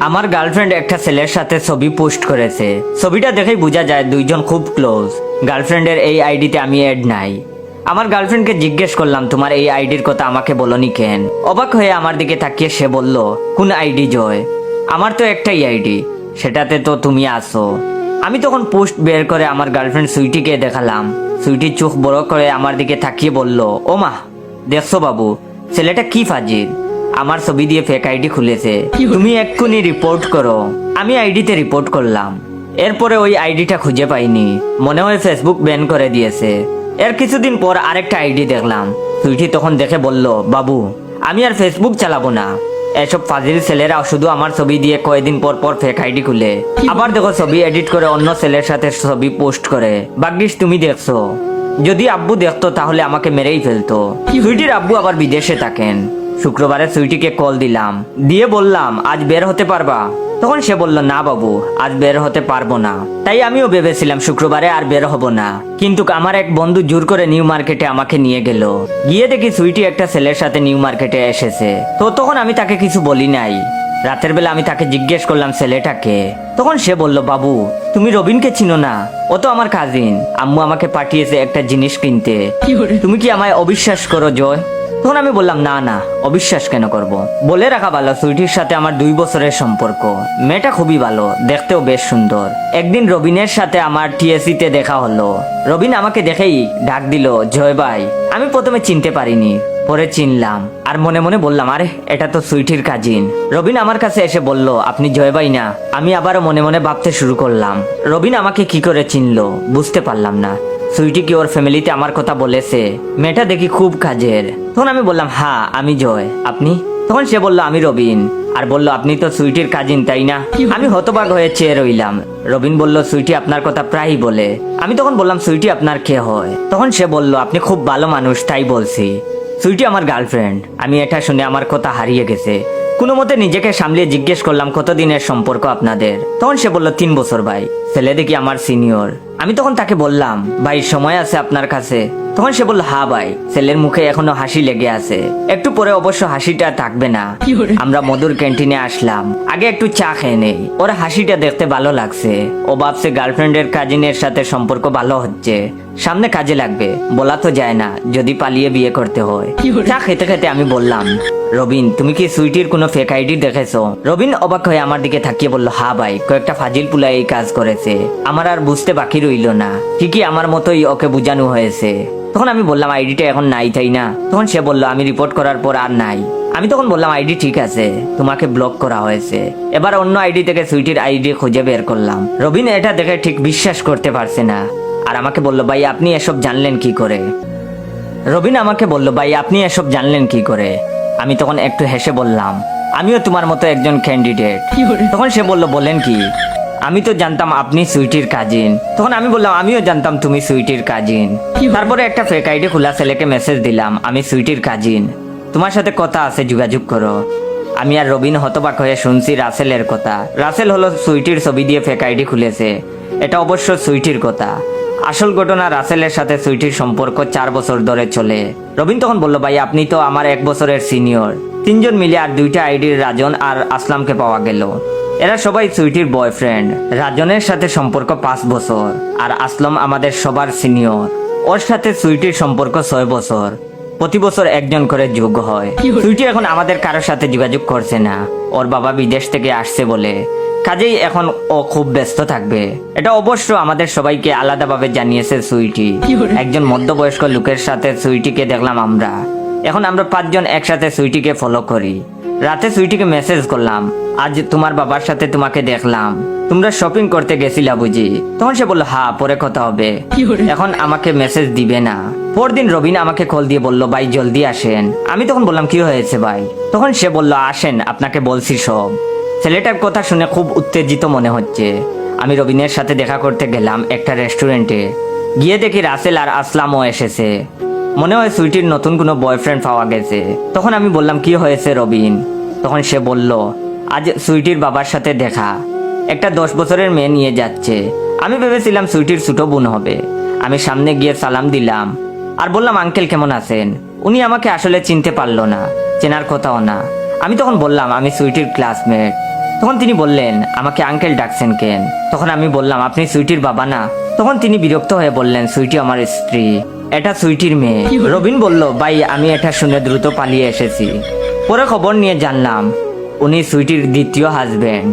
আমার গার্লফ্রেন্ড একটা ছেলের সাথে ছবি পোস্ট করেছে। ছবিটা দেখেই বোঝা যায় দুইজন খুব ক্লোজ। গার্লফ্রেন্ডের এই আইডিতে আমি অ্যাড নাই। আমার গার্লফ্রেন্ডকে জিজ্ঞেস করলাম, তোমার এই আইডির কথা আমাকে বলনি কেন? অবাক হয়ে আমার দিকে তাকিয়ে সে বলল, কোন আইডি জয়? আমার তো একটাই আইডি, সেটাতে তো তুমি আসো। আমি তখন পোস্ট বের করে আমার গার্লফ্রেন্ড সুইটিকে দেখালাম। সুইটি চোখ বড় করে আমার দিকে তাকিয়ে বলল, ও মা, দেখছো বাবু, ছেলেটা কি ফাজিল, আমার ছবি দিয়ে ফেক আইডি খুলেছে, তুমি এক্ষুনি রিপোর্ট করো। আমি আইডিতে রিপোর্ট করলাম। এরপরে ওই আইডিটা খুঁজে পাইনি, মনে হয় ফেসবুক ব্যান করে দিয়েছে। এর কিছুদিন পর আরেকটা আইডি দেখলাম। সুইটি তখন দেখে বলল, বাবু, আমি আর ফেসবুক চালাবো না। এসব ফাজিল ছেলেরা শুধু আমার ছবি দিয়ে কয়েকদিন পর পর ফেক আইডি খুলে, আবার দেখো ছবি এডিট করে অন্য ছেলের সাথে ছবি পোস্ট করে। ভাগ্যিস তুমি দেখছো, যদি আব্বু দেখতো তাহলে আমাকে মেরেই ফেলতো। সুইটির আব্বু আবার বিদেশে থাকেন। শুক্রবারে সুইটিকে কল দিলাম, দিয়ে বললাম, আজ বের হতে পারবা? তখন সে বলল, না বাবু, আজ বের হতে পারবো না। তাই আমিও ভেবেছিলাম শুক্রবারে আর বের হব না। কিন্তু আমার এক বন্ধু জোর করে নিউ মার্কেটে আমাকে নিয়ে গেল। গিয়ে দেখি সুইটি একটা ছেলের সাথে নিউ মার্কেটে এসেছে। তো তখন আমি তাকে কিছু বলি নাই। রাতের বেলা আমি তাকে জিজ্ঞেস করলাম ছেলেটাকে। তখন সে বলল, বাবু, তুমি রবিনকে চিনো না? ও তো আমার কাজিন। আম্মু আমাকে পাঠিয়েছে একটা জিনিস কিনতে। তুমি কি আমায় অবিশ্বাস করো জয়? তখন আমি বললাম, না না, অবিশ্বাস কেন করব? বলে রাখা ভালো, সুইটির সাথে আমার 2 বছরের সম্পর্ক। মেয়েটা খুবই ভালো, দেখতেও বেশ সুন্দর। একদিন রবিনের সাথে আমার টিএসসি তে দেখা হলো। রবিন আমাকে দেখেই ডাক দিল, জয় ভাই। আমি প্রথমে চিনতে পারিনি, পরে চিনলাম আর মনে মনে বললাম, আরে এটা তো সুইটির কাজিন। রবিন আমার কাছে এসে বলল, আপনি জয় ভাই না? আমি আবারও মনে মনে ভাবতে শুরু করলাম, রবিন আমাকে কি করে চিনলো, বুঝতে পারলাম না। সুইটি কি ওর ফ্যামিলিতে আমার কথা বলেছে? মেয়েটা দেখি খুব কাজের। তখন আমি বললাম, হ্যাঁ আমি জয়, আপনি? তখন সে বলল, আমি রবিন। আর বলল, আপনি তো সুইটির কাজিন তাই না? আমি হতবাক হয়ে চেয়ে রইলাম। রবিন বলল, সুইটি আপনার কথা প্রায়ই বলে। আমি তখন বললাম, সুইটি আপনার কে হয়? তখন সে বলল, আপনি খুব ভালো মানুষ তাই বলছি। সুইটি আমার গার্লফ্রেন্ড। আমি এটা শুনে আমার কথা হারিয়ে গেছে। কোনো মতে নিজেকে সামলিয়ে জিজ্ঞেস করলাম, কতদিনের সম্পর্ক আপনাদের? তখন সে বলল, 3 বছর ভাই। ছেলে দেখি আমার সিনিয়র। আমি তখন তাকে বললাম, ভাই সময় আছে আপনার কাছে? তখন সে বলল, হ্যাঁ ভাই। ছেলের মুখে এখনো হাসি লেগে আছে। একটু পরে অবশ্য হাসিটা থাকবে না। আমরা মধুর ক্যান্টিনে আসলাম। আগে একটু চা খেয়ে নেই। ওর হাসিটা দেখতে ভালো লাগছে। ও ভাবছে গার্লফ্রেন্ডের কাজিনের সাথে সম্পর্ক ভালো হচ্ছে, সামনে কাজে লাগবে। বলা তো যায় না, যদি পালিয়ে বিয়ে করতে হয়। চা খেতে খেতে আমি বললাম, রবিন, তুমি কি সুইটির কোনো ফেক আইডি দেখেছো? রবিন অবাক হয়ে আমার দিকে তাকিয়ে বলল, হ্যাঁ ভাই, কয়েকটা ফাজিল পুলা এই কাজ করেছে। আমার আর বুঝতে বাকি রইল না, ঠিকই আমার মতোই ওকে বুঝানো হয়েছে। তখন আমি বললাম, আইডিটা এখন নাই তাই না? তখন সে বলল, আমি রিপোর্ট করার পর আর নাই। আমি তখন বললাম, আইডি ঠিক আছে, তোমাকে ব্লক করা হয়েছে। এবার অন্য আইডি থেকে সুইটির আইডি খুঁজে বের করলাম। রবিন এটা দেখে ঠিক বিশ্বাস করতে পারছে না, আর আমাকে বলল, ভাই আপনি এসব জানলেন কি করে? রবিন আমাকে বলল, ভাই আপনি এসব জানলেন কি করে? আমি তখন একটু হেসে বললাম, আমিও তোমার মতো একজন ক্যান্ডিডেট। তখন সে বলল, বলেন কি? আমি তো জানতাম আপনি সুইটির কাজিন। তখন আমি বললাম, আমিও জানতাম তুমি সুইটির কাজিন। তারপরে একটা ফেক আইডি খোলা ছেলেকে মেসেজ দিলাম, আমি সুইটির কাজিন, তোমার সাথে কথা আছে, যোগাযোগ করো। আমি আর রবিন হতবাক হয়ে শুনছি রাসেলের কথা। রাসেল হলো সুইটির ছবি দিয়ে ফেক আইডি খুলেছে। এটা অবশ্য সুইটির কথা। আসল ঘটনা, রাসেলের সাথে সুইটির সম্পর্ক 4 বছর ধরে চলে। রবিন তখন বলল, ভাই আপনি তো আমার 1 বছরের সিনিয়র। 3 জন মিলে আর 2টা আইডির রাজন আর আসলামকে পাওয়া গেল। এরা সবাই সুইটির বয়ফ্রেন্ড। রাজনের সাথে সম্পর্ক 5 বছর, আর আসলাম আমাদের সবার সিনিয়র। ওর সাথে সুইটির সম্পর্ক 6 বছর। প্রতি বছর একজন করে যোগ হয়। সুইটি এখন আমাদের কারোর সাথে যোগাযোগ করছে না, ওর বাবা বিদেশ থেকে আসছে বলে। কাজেই এখন ও খুব ব্যস্ত থাকবে। এটা অবশ্য আমাদের সবাইকে আলাদাভাবে জানিয়েছে সুইটি। একজন মধ্যবয়স্ক লোকের সাথে সুইটিকে দেখলাম আমরা। এখন আমরা 5 জন একসাথে সুইটিকে ফলো করি। রাতে সুইটিকে মেসেজ করলাম, আজ তোমার বাবার সাথে তোমাকে দেখলাম, তোমরা শপিং করতে গেছিলা বুঝি? তখন সে বলল, হ্যাঁ, পরে কথা হবে, এখন আমাকে মেসেজ দিবে না। পরদিন রবিন আমাকে কল দিয়ে বলল, ভাই জলদি আসেন। আমি তখন বললাম, কি হয়েছে ভাই? তখন সে বলল, আসেন, আপনাকে বলছি সব। ছেলেটার কথা শুনে খুব উত্তেজিত মনে হচ্ছে। আমি রবিনের সাথে দেখা করতে গেলাম একটা রেস্টুরেন্টে। গিয়ে দেখি রাসেল আর আসলামও এসেছে। মনে হয় সুইটির নতুন কোনো বয়ফ্রেন্ড পাওয়া গেছে। তখন আমি বললাম, কি হয়েছে রবিন? তখন সে বলল, আজ সুইটির বাবার সাথে দেখা, একটা 10 বছরের মেয়ে নিয়ে যাচ্ছে। আমি ভেবেছিলাম সুইটির ছোট বোন হবে। আমি সামনে গিয়ে সালাম দিলাম আর বললাম, আঙ্কেল কেমন আছেন? উনি আমাকে আসলে চিনতে পারলো না, চেনার কথাও না। আমি তখন বললাম, আমি সুইটির ক্লাসমেট। তখন তিনি বললেন, আমাকে আঙ্কেল ডাকছেন কেন? তখন আমি বললাম, আপনি সুইটির বাবা না? তখন তিনি বিরক্ত হয়ে বললেন, সুইটি আমার স্ত্রী, এটা সুইটির মেয়ে। রবিন বলল, ভাই আমি এটা শুনে দ্রুত পালিয়ে এসেছি। পরে খবর নিয়ে জানলাম উনি সুইটির দ্বিতীয় হাজবেন্ড।